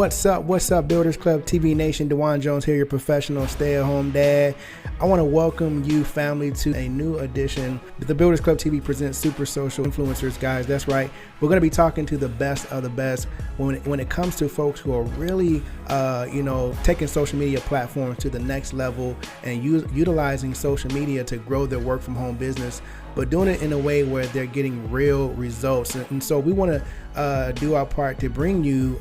What's up, Builders Club TV Nation? DeJuan Jones here, your professional stay-at-home dad. I want to welcome you, family, to a new edition. The Builders Club TV presents Super Social Influencers, guys. That's right. We're going to be talking to the best of the best when it comes to folks who are really, taking social media platforms to the next level and utilizing social media to grow their work from home business, but doing it in a way where they're getting real results. And so we want to do our part to bring you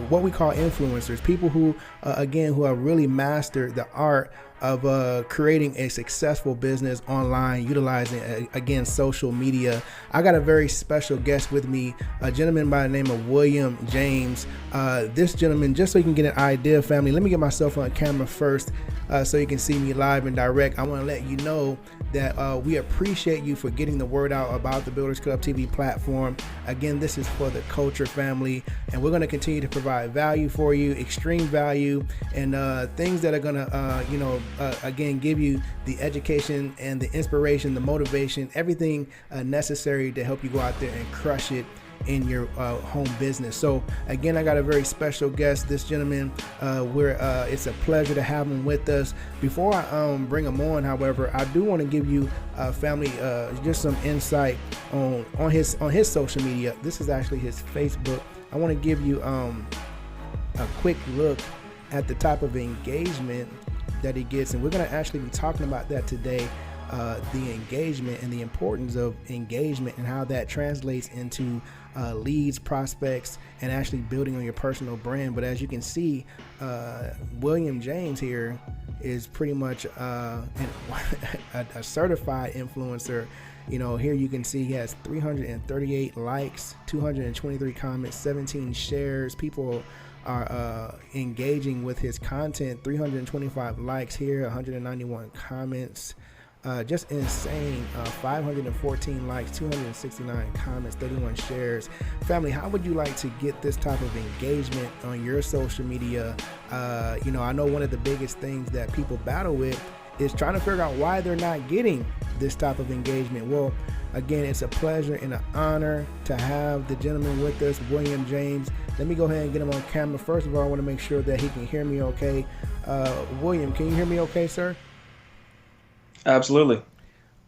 what we call influencers, people who have really mastered the art of creating a successful business online, utilizing, social media. I got a very special guest with me, a gentleman by the name of William James. This gentleman, just so you can get an idea, family, let me get myself on camera first so you can see me live and direct. I want to let you know that we appreciate you for getting the word out about the Builders Club TV platform. Again, this is for the culture, family, and we're going to continue to provide value for you, extreme value, and things that are going to, give you the education and the inspiration, the motivation, everything necessary to help you go out there and crush it in your home business. So again, I got a very special guest, this gentleman. It's a pleasure to have him with us. Before I bring him on, however, I do want to give you family just some insight on his social media. This is actually his Facebook. I want to give you a quick look at the type of engagement that he gets, and we're going to actually be talking about that today. The engagement and the importance of engagement and how that translates into leads, prospects, and actually building on your personal brand. But as you can see, William James here is pretty much a certified influencer. Here you can see he has 338 likes, 223 comments, 17 shares. People are engaging with his content. 325 likes here, 191 comments. Just insane. 514 likes, 269 comments, 31 shares. Family, how would you like to get this type of engagement on your social media? I know one of the biggest things that people battle with is trying to figure out why they're not getting this type of engagement. Well, again, it's a pleasure and an honor to have the gentleman with us, William James. Let me go ahead and get him on camera. First of all, I want to make sure that he can hear me okay. William, can you hear me okay, sir? Absolutely.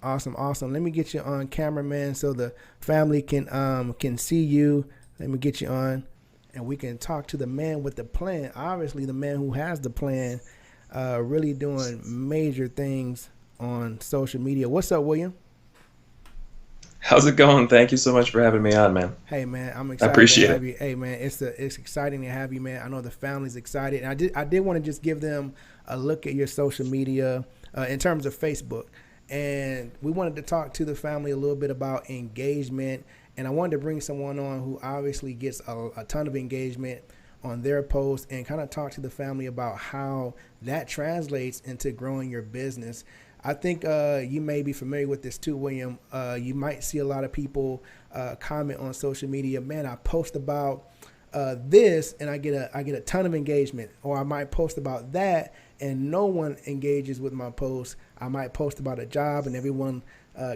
Awesome. Let me get you on camera, man, so the family can see you. Let me get you on, and we can talk to the man with the plan. Obviously, the man who has the plan, really doing major things on social media. What's up, William? How's it going? Thank you so much for having me on, man. Hey, man, I'm excited. I appreciate to have it. You. Hey, man, it's exciting to have you, man. I know the family's excited, and I did want to just give them a look at your social media. In terms of Facebook, and we wanted to talk to the family a little bit about engagement, and I wanted to bring someone on who obviously gets a ton of engagement on their posts and kind of talk to the family about how that translates into growing your business. I think you may be familiar with this too, William. You might see a lot of people comment on social media, man, I post about this and I get a ton of engagement, or I might post about that and no one engages with my post. I might post about a job and everyone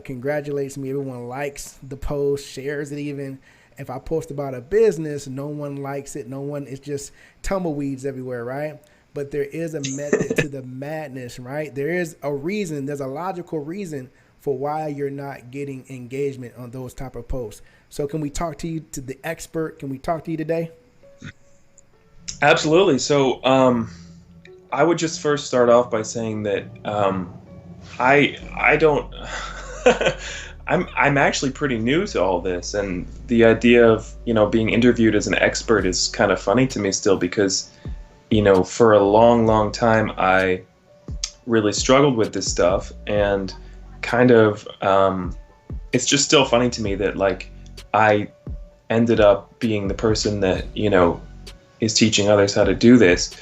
congratulates me. Everyone likes the post, shares it even. If I post about a business, no one likes it. It's just tumbleweeds everywhere, right? But there is a method to the madness, right? There is a reason. There's a logical reason for why you're not getting engagement on those type of posts. So can we talk to you, to the expert? Can we talk to you today? Absolutely. So I would just first start off by saying that I don't I'm actually pretty new to all this, and the idea of being interviewed as an expert is kind of funny to me still, because for a long time I really struggled with this stuff, and kind of it's just still funny to me that like I ended up being the person that is teaching others how to do this.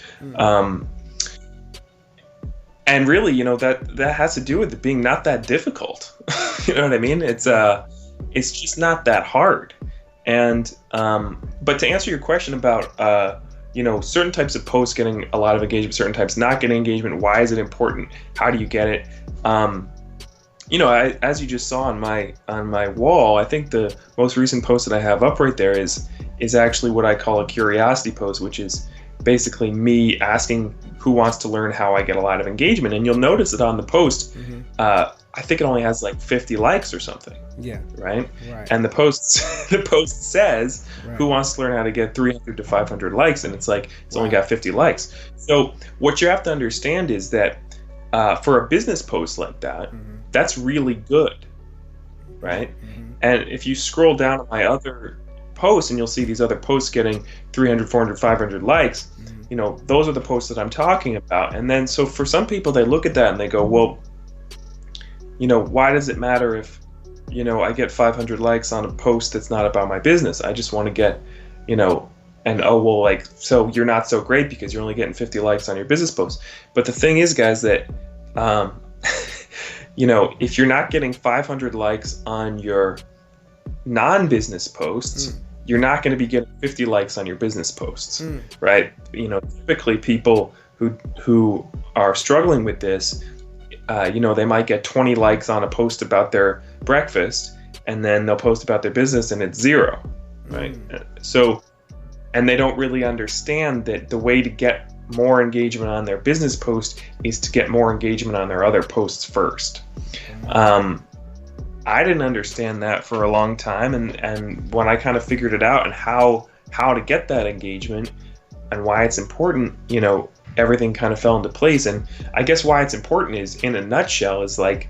And really, that has to do with it being not that difficult. You know what I mean? It's just not that hard. And but to answer your question about certain types of posts getting a lot of engagement, certain types not getting engagement, why is it important? How do you get it? As you just saw on my wall, I think the most recent post that I have up right there is actually what I call a curiosity post, which is basically me asking who wants to learn how I get a lot of engagement. And you'll notice that on the post, I think it only has like 50 likes or something. Yeah. Right. Right. And the post says, Right. who wants to learn how to get 300 to 500 likes? And it's like, it's only Wow. got 50 likes. So what you have to understand is that for a business post like that, that's really good. Right. And if you scroll down to my other posts, and you'll see these other posts getting 300, 400, 500 likes, you know, those are the posts that I'm talking about. And then, so for some people, they look at that and they go, well, you know, why does it matter if, you know, I get 500 likes on a post that's not about my business? I just want to get, you know, and oh, well, like, so you're not so great because you're only getting 50 likes on your business post. But the thing is, guys, that, you know, if you're not getting 500 likes on your non-business posts, you're not going to be getting 50 likes on your business posts, right? You know, typically people who are struggling with this, you know, they might get 20 likes on a post about their breakfast, and then they'll post about their business and it's 0, right? So, and they don't really understand that the way to get more engagement on their business post is to get more engagement on their other posts first. I didn't understand that for a long time, and when I kind of figured it out and how to get that engagement and why it's important, you know, everything kind of fell into place. And I guess why it's important is, in a nutshell, is like,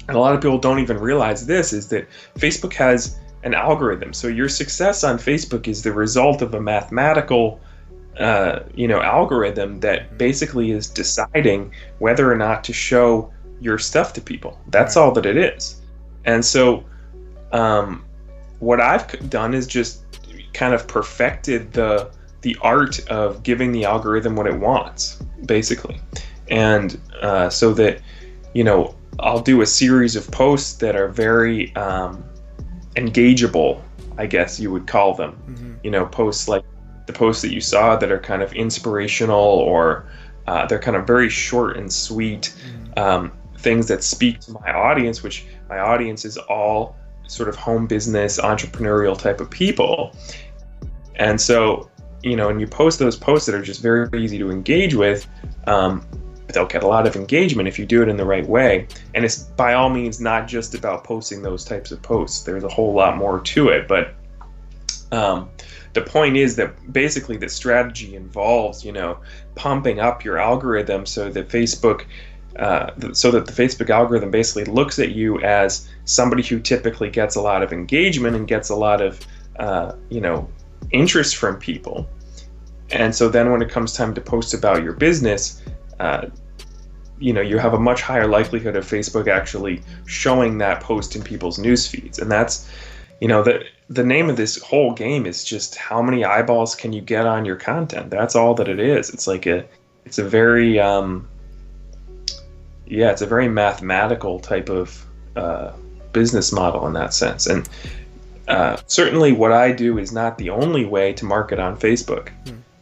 and a lot of people don't even realize this, is that Facebook has an algorithm. So your success on Facebook is the result of a mathematical you know, algorithm that basically is deciding whether or not to show your stuff to people. That's all that it is. And so what I've done is just kind of perfected the art of giving the algorithm what it wants, basically. And so that, you know, I'll do a series of posts that are very engageable, I guess you would call them. You know, posts like the posts that you saw that are kind of inspirational, or they're kind of very short and sweet, things that speak to my audience, which my audience is all sort of home business, entrepreneurial type of people. And so, you know, and you post those posts that are just very easy to engage with, they'll get a lot of engagement if you do it in the right way. And it's by all means not just about posting those types of posts. There's a whole lot more to it. But the point is that basically the strategy involves, you know, pumping up your algorithm so that Facebook, the Facebook algorithm basically looks at you as somebody who typically gets a lot of engagement and gets a lot of, you know, interest from people. And so then when it comes time to post about your business, you know, you have a much higher likelihood of Facebook actually showing that post in people's news feeds. And that's, you know, the name of this whole game is just how many eyeballs can you get on your content. That's all that it is. It's like it's a very, it's a very mathematical type of business model in that sense. And certainly what I do is not the only way to market on Facebook.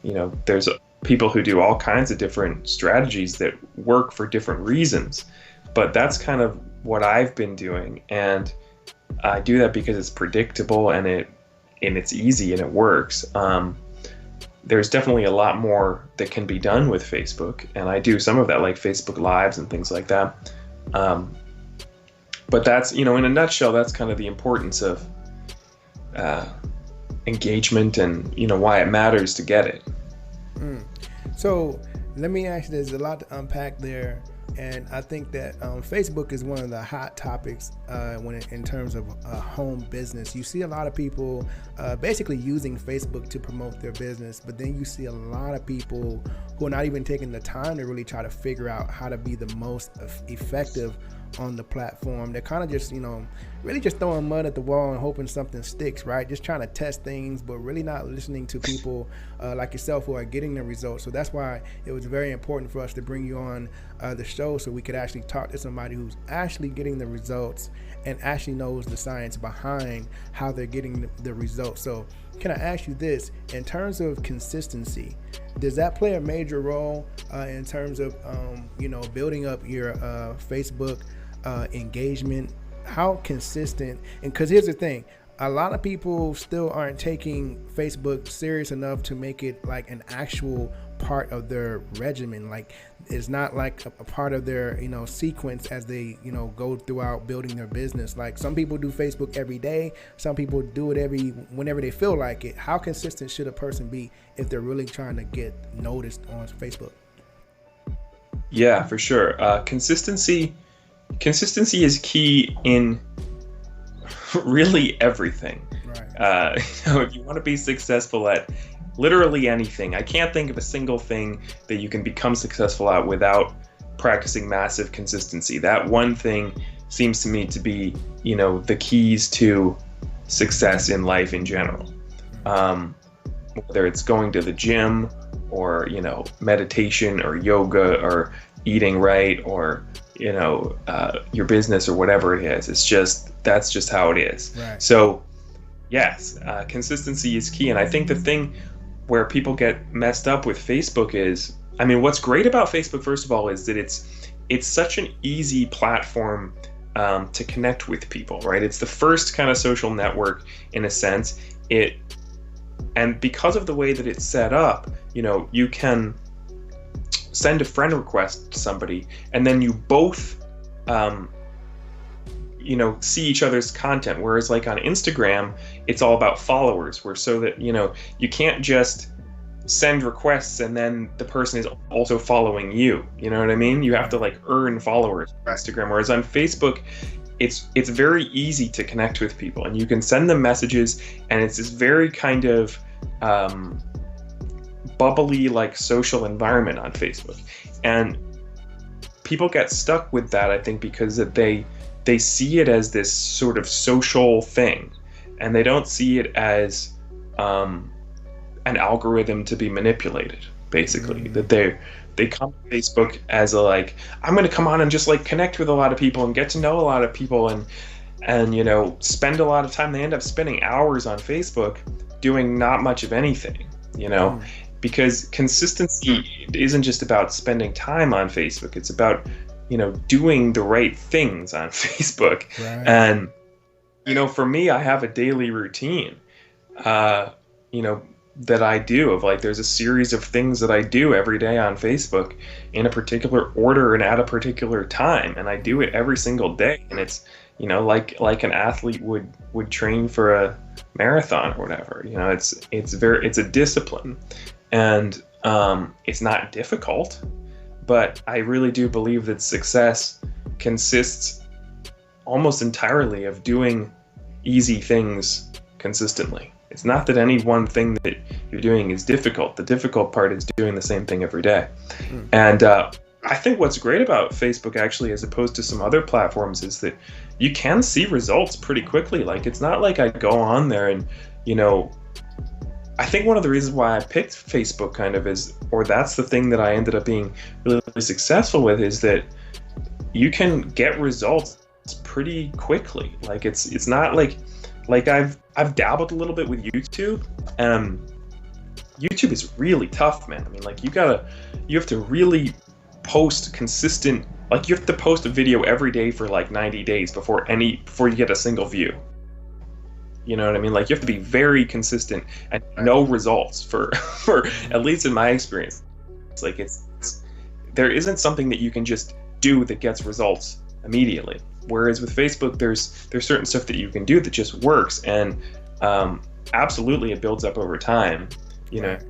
You know, there's people who do all kinds of different strategies that work for different reasons, but that's kind of what I've been doing. And I do that because it's predictable and it's easy and it works. There's definitely a lot more that can be done with Facebook, and I do some of that, like Facebook Lives and things like that. But that's, you know, in a nutshell, that's kind of the importance of engagement and, you know, why it matters to get it. So let me ask you, there's a lot to unpack there. And I think that Facebook is one of the hot topics in terms of home business. You see a lot of people basically using Facebook to promote their business, but then you see a lot of people who are not even taking the time to really try to figure out how to be the most effective on the platform. They're kind of just, you know, really just throwing mud at the wall and hoping something sticks, right? Just trying to test things, but really not listening to people like yourself who are getting the results. So that's why it was very important for us to bring you on the show, so we could actually talk to somebody who's actually getting the results and actually knows the science behind how they're getting the results. So can I ask you this, in terms of consistency, does that play a major role in terms of, you know, building up your Facebook engagement? How consistent? And because here's the thing, a lot of people still aren't taking Facebook serious enough to make it like an actual part of their regimen. Like it's not like a part of their, sequence as they, go throughout building their business. Like some people do Facebook every day. Some people do it whenever they feel like it. How consistent should a person be if they're really trying to get noticed on Facebook? Yeah, for sure. Consistency is key in really everything. Right. If you want to be successful at literally anything, I can't think of a single thing that you can become successful at without practicing massive consistency. That one thing seems to me to be, the keys to success in life in general. Whether it's going to the gym or, meditation or yoga or eating right or, your business or whatever it is. That's just how it is. Right. So yes, consistency is key. And I think the thing where people get messed up with Facebook is, what's great about Facebook, first of all, is that it's such an easy platform to connect with people, right? It's the first kind of social network in a sense. And because of the way that it's set up, you can send a friend request to somebody and then you both see each other's content, whereas like on Instagram it's all about followers, where so that you can't just send requests and then the person is also following you, what I mean? You have to like earn followers on Instagram, whereas on Facebook it's very easy to connect with people and you can send them messages, and it's this very kind of bubbly like social environment on Facebook. And people get stuck with that, I think, because they see it as this sort of social thing and they don't see it as an algorithm to be manipulated, basically. That they come to Facebook as a like, I'm going to come on and just like connect with a lot of people and get to know a lot of people and spend a lot of time. They end up spending hours on Facebook doing not much of anything, because consistency isn't just about spending time on Facebook. It's about, doing the right things on Facebook. Right. And, for me, I have a daily routine, that I do of like, there's a series of things that I do every day on Facebook in a particular order and at a particular time. And I do it every single day. And it's, like an athlete would train for a marathon or whatever. It's a discipline, and it's not difficult, but I really do believe that success consists almost entirely of doing easy things consistently. It's not that any one thing that you're doing is difficult. The difficult part is doing the same thing every day. And I think what's great about Facebook, actually, as opposed to some other platforms, is that you can see results pretty quickly. Like, it's not like I go on there and, I think one of the reasons why I picked Facebook that's the thing that I ended up being really, really successful with, is that you can get results pretty quickly. Like, it's not like I've dabbled a little bit with YouTube. YouTube is really tough, man. You have to really post consistent, like you have to post a video every day for like 90 days before you get a single view. You know what I mean? Like, you have to be very consistent and no results for at least in my experience. It's like there isn't something that you can just do that gets results immediately. Whereas with Facebook, there's certain stuff that you can do that just works, and absolutely it builds up over time. The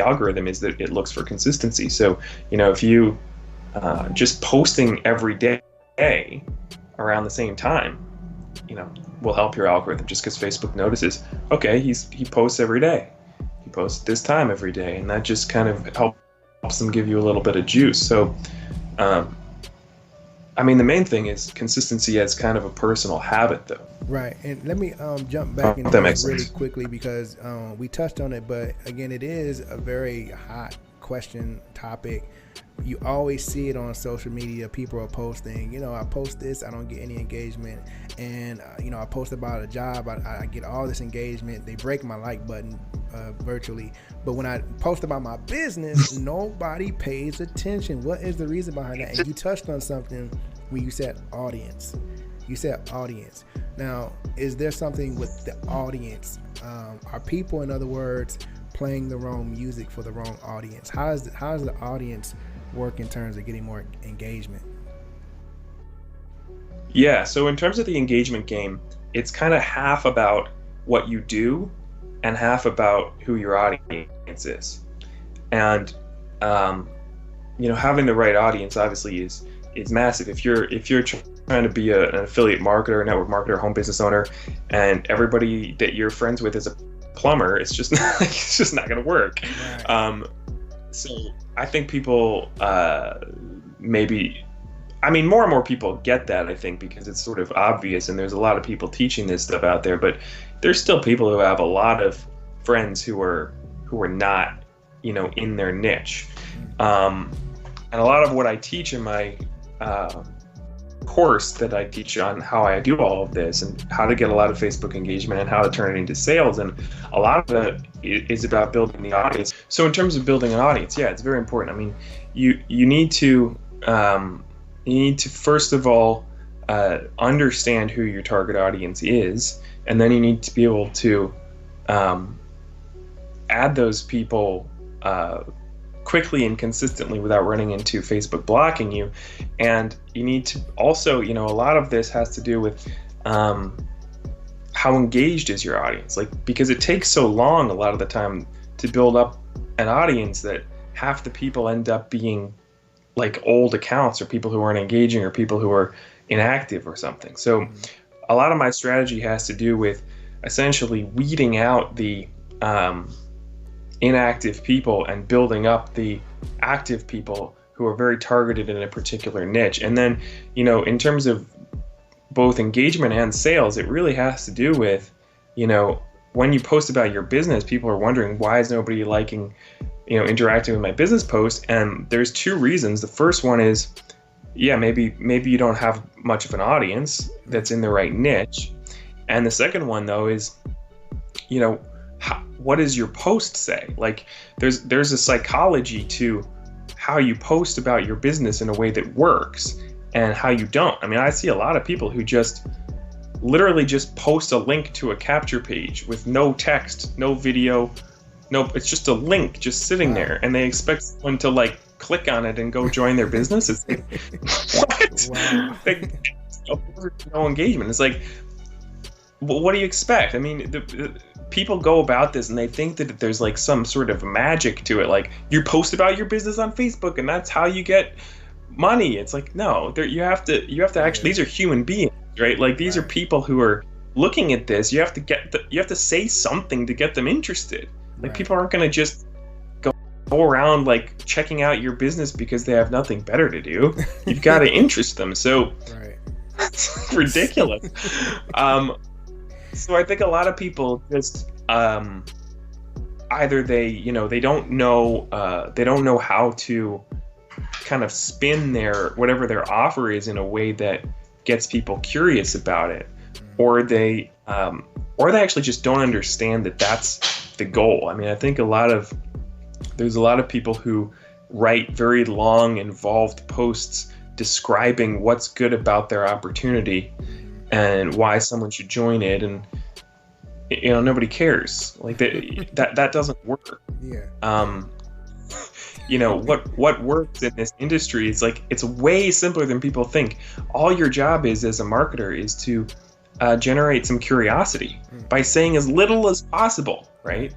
algorithm is that it looks for consistency. So if you just posting every day around the same time, will help your algorithm, just because Facebook notices, okay, he posts every day, he posts this time every day, and that just kind of helps them give you a little bit of juice. So the main thing is consistency as kind of a personal habit, though. Right. And let me jump back into that really quickly, because we touched on it, but again, it is a very hot topic. You always see it on social media. People are posting, I post this, I don't get any engagement. And, I post about a job, I get all this engagement. They break my like button virtually. But when I post about my business, nobody pays attention. What is the reason behind that? And you touched on something when you said audience. You said audience. Now, is there something with the audience? Are people, in other words, playing the wrong music for the wrong audience? How does the audience work in terms of getting more engagement? Yeah, so in terms of the engagement game, it's kind of half about what you do and half about who your audience is. And having the right audience obviously is massive. If you're trying to be an affiliate marketer, network marketer, home business owner, and everybody that you're friends with is a plumber, it's just not going to work. Right. So I think people more and more people get that, I think, because it's sort of obvious, and there's a lot of people teaching this stuff out there, but there's still people who have a lot of friends who are not, in their niche. And a lot of what I teach in my course that I teach on how I do all of this and how to get a lot of Facebook engagement and how to turn it into sales, and a lot of it is about building the audience. So in terms of building an audience, yeah, it's very important. I mean, you need to first of all understand who your target audience is, and then you need to be able to add those people quickly and consistently without running into Facebook blocking you. And you need to also, a lot of this has to do with how engaged is your audience, because it takes so long a lot of the time to build up an audience that half the people end up being like old accounts or people who aren't engaging or people who are inactive or something. So a lot of my strategy has to do with essentially weeding out the inactive people and building up the active people who are very targeted in a particular niche. And then, in terms of both engagement and sales, it really has to do with, when you post about your business, people are wondering, why is nobody liking, interacting with my business post? And there's two reasons. The first one is, maybe you don't have much of an audience that's in the right niche. And the second one, though, is, what does your post say? There's a psychology to how you post about your business in a way that works and how you don't. I mean, I see a lot of people who just literally just post a link to a capture page with no text, no video, it's just a link just sitting there, and they expect someone to click on it and go join their business. It's like, what? No engagement. It's like, well, what do you expect? I mean, people go about this and they think that there's some sort of magic to it. You post about your business on Facebook and that's how you get money. It's like, no, you have to actually, these are human beings, right? These are people who are looking at this. You have to say something to get them interested. People aren't going to just go around checking out your business because they have nothing better to do. You've got to interest them. So it's ridiculous. So I think a lot of people just either they don't know how to kind of spin whatever their offer is in a way that gets people curious about it, or they actually just don't understand that that's the goal. I mean, I think there's a lot of people who write very long, involved posts describing what's good about their opportunity and why someone should join it, and nobody cares. That doesn't work. What works in this industry is it's way simpler than people think. All your job is as a marketer is to generate some curiosity by saying as little as possible, right?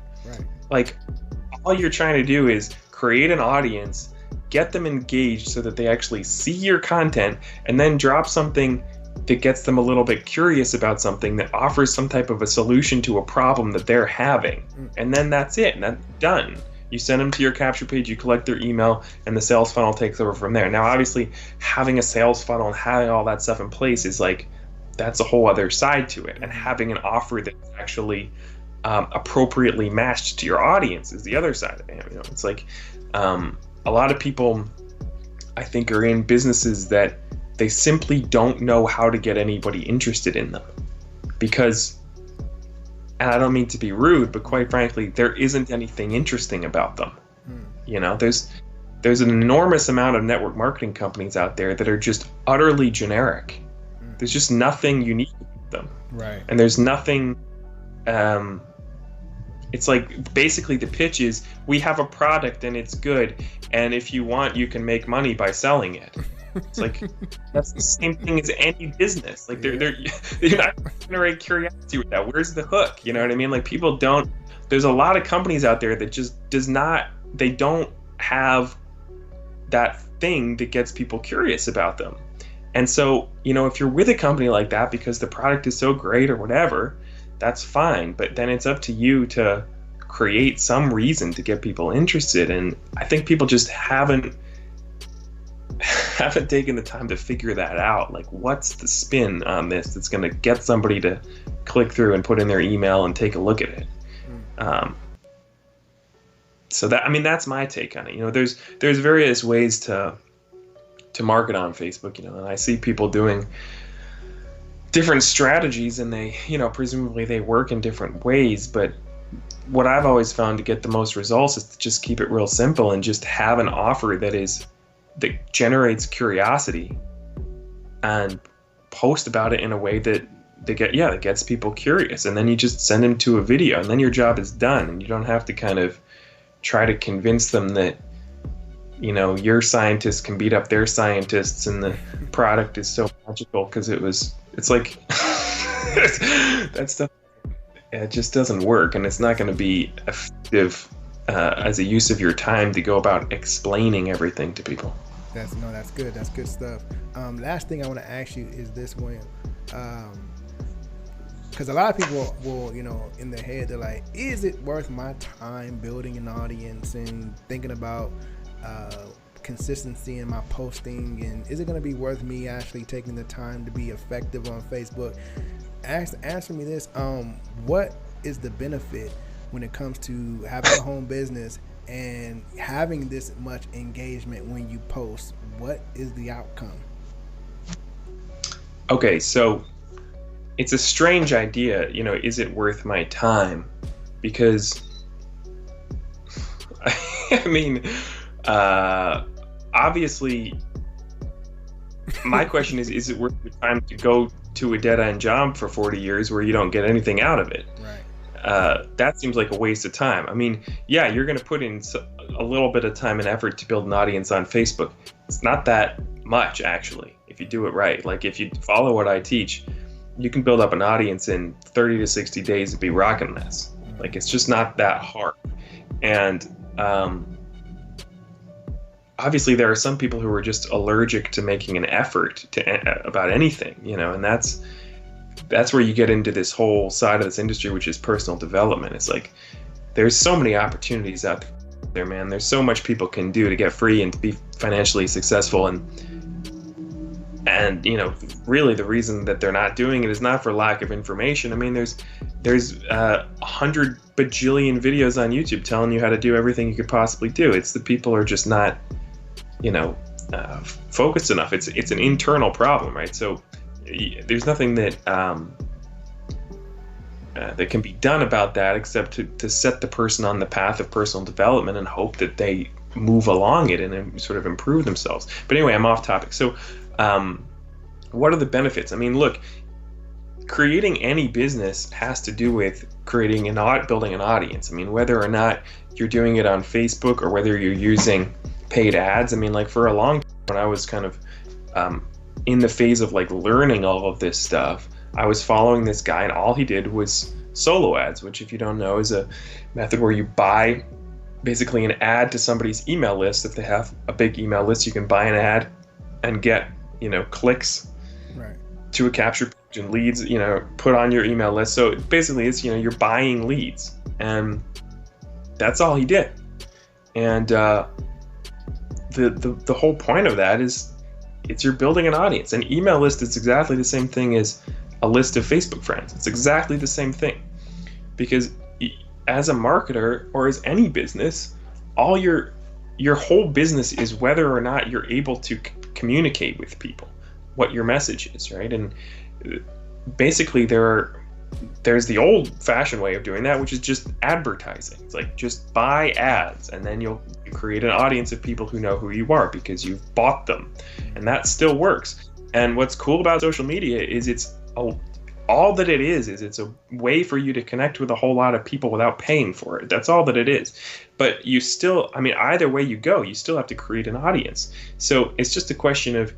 All you're trying to do is create an audience, get them engaged so that they actually see your content, and then drop something that gets them a little bit curious about something that offers some type of a solution to a problem that they're having. And then that's it, and that's done. You send them to your capture page, you collect their email, and the sales funnel takes over from there. Now, obviously, having a sales funnel and having all that stuff in place is that's a whole other side to it. And having an offer that's actually appropriately matched to your audience is the other side of it. It's a lot of people, I think, are in businesses that they simply don't know how to get anybody interested in them, because, and I don't mean to be rude, but quite frankly, there isn't anything interesting about them. There's an enormous amount of network marketing companies out there that are just utterly generic. There's just nothing unique about them. Right. And there's nothing, it's like basically the pitch is, we have a product and it's good, and if you want, you can make money by selling it. It's like, that's the same thing as any business. Like you're not going to generate curiosity with that. Where's the hook? You know what I mean? Like people don't, there's a lot of companies out there that just they don't have that thing that gets people curious about them. And so, if you're with a company like that because the product is so great or whatever, that's fine. But then it's up to you to create some reason to get people interested. And I think people just haven't taken the time to figure that out. Like, what's the spin on this that's going to get somebody to click through and put in their email and take a look at it? So that's my take on it. There's various ways to market on Facebook, and I see people doing different strategies, and they, presumably they work in different ways. But what I've always found to get the most results is to just keep it real simple and just have an offer that generates curiosity, and post about it in a way that gets people curious. And then you just send them to a video, and then your job is done, and you don't have to kind of try to convince them that your scientists can beat up their scientists and the product is so magical, because it's like that stuff, it just doesn't work, and it's not going to be effective as a use of your time to go about explaining everything to people. That's good. That's good stuff. Last thing I want to ask you is this, William, because a lot of people will, in their head, they're like, is it worth my time building an audience and thinking about consistency in my posting, and is it going to be worth me actually taking the time to be effective on Facebook? Answer me this. What is the benefit when it comes to having a home business and having this much engagement when you post? What is the outcome? Okay, so it's a strange idea, is it worth my time? Because obviously my question is it worth your time to go to a dead-end job for 40 years where you don't get anything out of it? Right. That seems like a waste of time. You're going to put in a little bit of time and effort to build an audience on Facebook. It's not that much, actually, if you do it right. Like, if you follow what I teach, you can build up an audience in 30 to 60 days and be rocking this. Like, it's just not that hard. And obviously there are some people who are just allergic to making an effort about anything, and that's where you get into this whole side of this industry, which is personal development. It's like, there's so many opportunities out there, man. There's so much people can do to get free and to be financially successful. And really the reason that they're not doing it is not for lack of information. There's 100 bajillion videos on YouTube telling you how to do everything you could possibly do. It's the people are just not, focused enough. It's an internal problem, right? So there's nothing that that can be done about that except to set the person on the path of personal development and hope that they move along it and sort of improve themselves. But anyway, I'm off topic. So what are the benefits? Look, creating any business has to do with building an audience. Whether or not you're doing it on Facebook or whether you're using paid ads. Like, for a long time when I was kind of in the phase of like learning all of this stuff, I was following this guy, and all he did was solo ads, which, if you don't know, is a method where you buy basically an ad to somebody's email list. If they have a big email list, you can buy an ad and get, clicks right to a capture page and leads, put on your email list. So basically it's, you're buying leads, and that's all he did. And the whole point of that is you're building an audience. An email list is exactly the same thing as a list of Facebook friends. It's exactly the same thing, because as a marketer or as any business, all your whole business is whether or not you're able to communicate with people what your message is, right? And basically there's the old-fashioned way of doing that, which is just advertising. It's like, just buy ads, and then you create an audience of people who know who you are because you've bought them, and that still works. And what's cool about social media is all that it is it's a way for you to connect with a whole lot of people without paying for it. That's all that it is. But you still, I mean, either way you go, you still have to create an audience. So it's just a question of,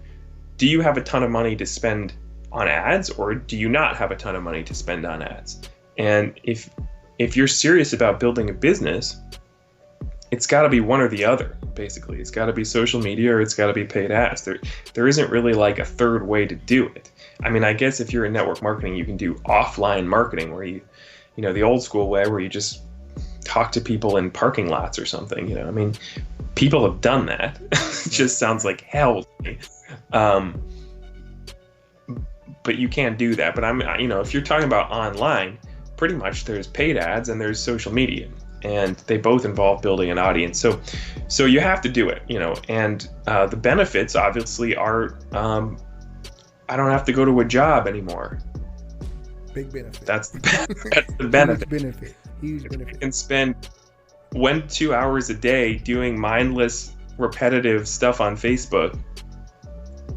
do you have a ton of money to spend on ads, or do you not have a ton of money to spend on ads? And if you're serious about building a business, it's got to be one or the other, basically. It's got to be social media or it's got to be paid ads. There isn't really like a third way to do it. I mean, I guess if you're in network marketing, you can do offline marketing where you know, the old school way where you just talk to people in parking lots or something, you know. I mean, people have done that. It just sounds like hell to me. But you can't do that. But you know, if you're talking about online, pretty much there's paid ads and there's social media, and they both involve building an audience. So you have to do it, you know. And the benefits obviously are, I don't have to go to a job anymore. Big benefit. That's the benefit. Huge benefit. You can spend 1-2 hours a day doing mindless, repetitive stuff on Facebook,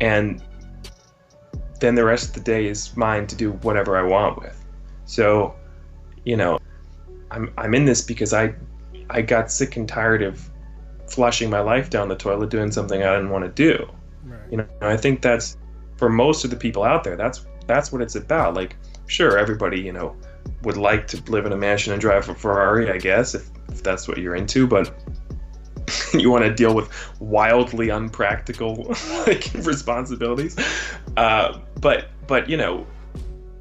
and then the rest of the day is mine to do whatever I want with. So, you know, I'm in this because I got sick and tired of flushing my life down the toilet doing something I didn't want to do. Right. You know, I think that's, for most of the people out there, that's what it's about. Like, sure, everybody, you know, would like to live in a mansion and drive a Ferrari, I guess, if that's what you're into, but you want to deal with wildly unpractical like responsibilities. But you know,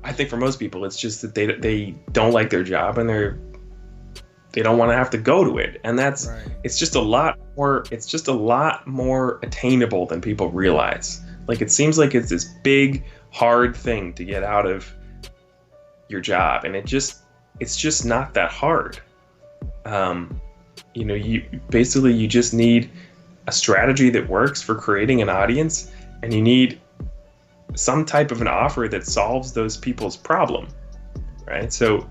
I think for most people, it's just that they don't like their job and they don't want to have to go to it, and that's right. It's just a lot more attainable than people realize. Like, it seems like it's this big, hard thing to get out of your job, and it's just not that hard. You know, you just need a strategy that works for creating an audience, and you need some type of an offer that solves those people's problem, right? So,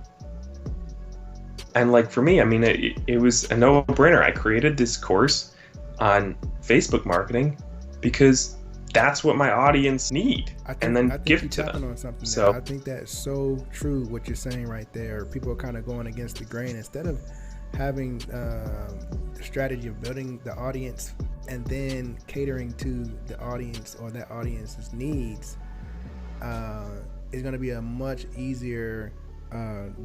and like for me, I mean, it was a no-brainer. I created this course on Facebook marketing because that's what my audience need, and then give it to them. On something so I think that's so true what you're saying right there. People are kind of going against the grain. Instead of having the strategy of building the audience and then catering to the audience or that audience's needs, is going to be a much easier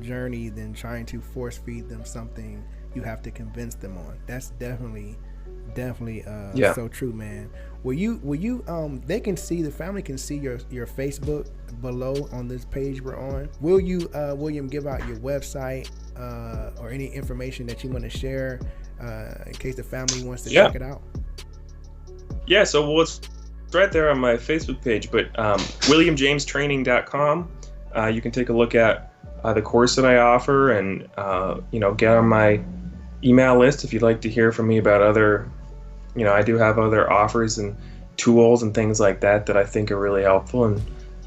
journey than trying to force feed them something you have to convince them on. That's definitely so true, man. Will you they can see, the family can see your Facebook below on this page we're on. Will you William, give out your website or any information that you want to share in case the family wants to check it out? Yeah, so it's right there on my Facebook page, but williamjamestraining.com. You can take a look at the course that I offer, and you know, get on my email list if you'd like to hear from me about other, you know, I do have other offers and tools and things like that I think are really helpful and,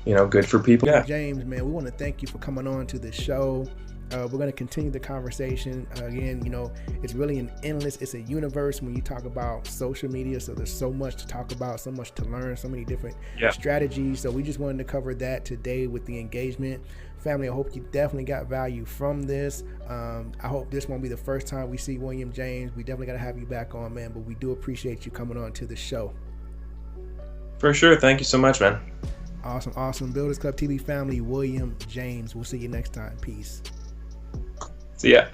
you know, good for people. Yeah. James, man, we want to thank you for coming on to the show. We're going to continue the conversation. Again, you know, it's really it's a universe when you talk about social media. So there's so much to talk about, so much to learn, so many different strategies. So we just wanted to cover that today with the engagement. Family, I hope you definitely got value from this. I hope this won't be the first time we see William James. We definitely got to have you back on, man, but we do appreciate you coming on to the show. For sure. Thank you so much, man. Awesome. Builders Club TV family, William James. We'll see you next time. Peace. See ya.